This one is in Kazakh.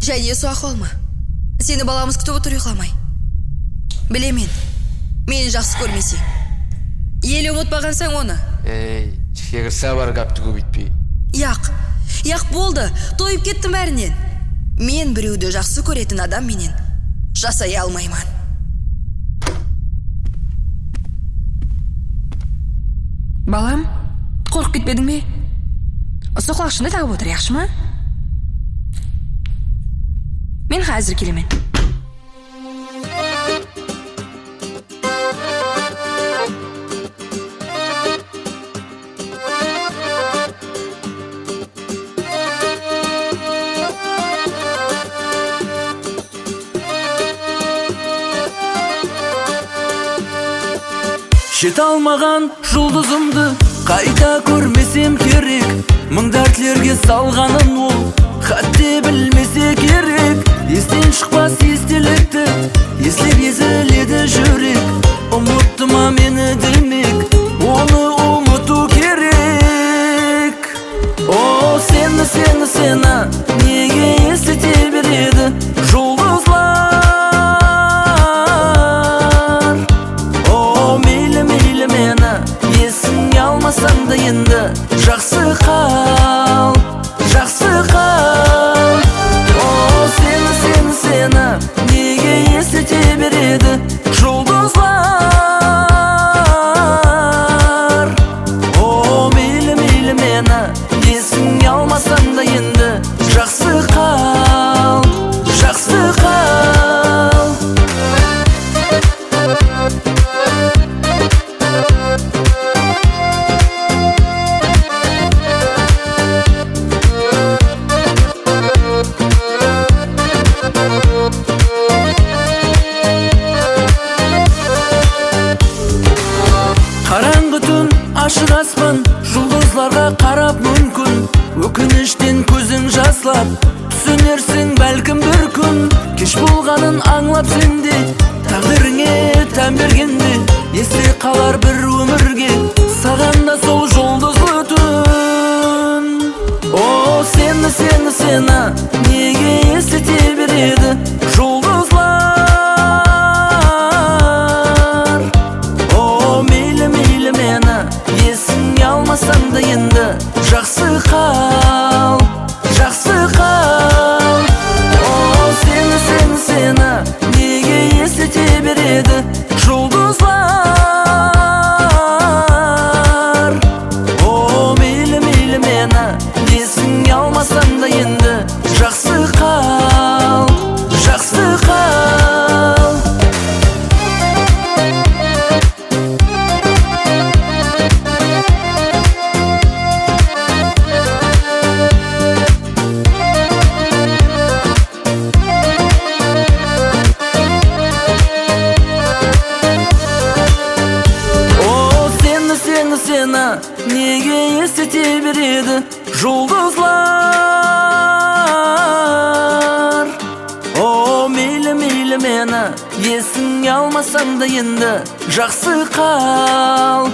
Және суақ болма. Сені баламыз күтіп отыр ұйқыламай. Білемен, мені жақсы көрмесең. Елі ұмытпағансаң оны. Шегірса бар қапты көбейтпей. Яқ болды, тойып кеттім бәрінен. Мен біреуді жақсы көретін адам менен жасай алмайман. Балам, қорқып кетпедің бе? Осы құлақшынды тағып отыр, яқшы ма? Мен қазір келемен. Жете алмаған жұлдызымды қайта көрмесем керек. Мың дәртлерге салғанын ол хатте білмесе керек. Естен шықпас естелікті естіліп езіледі жүрек. Ұмытты ма мені демек, оны ұмыту керек. О, сені неге естете береді жұлдызлар? Есіңе алмасам да енді жақсы қал. О, сені неге естете береді жұлдызлар? О, мейлі мені, есіңе алмасам да енді жақсы қал. Қараңғы түн, ашық аспан, жұлдызларға қарап мүмкін өкініштен көзің жаслап түсінерсің бәлкім бір күн. Кеш болғанын аңлап сенде, тағдырыңе тән бергенде есте қалар бір өмірге саған да сол жұлдызлы түн. О, сені неге естете береді жұлдызлар? Есіңе алмасам да енді жақсы қал. О, сені неге естете береді жұлдызлар? О, мейлі мені, есіңе алмасам да енді жақсы қал. Неге естете береді жұлдызлар? О, мейлі мені, есіңе алмасам да енді жақсы қал.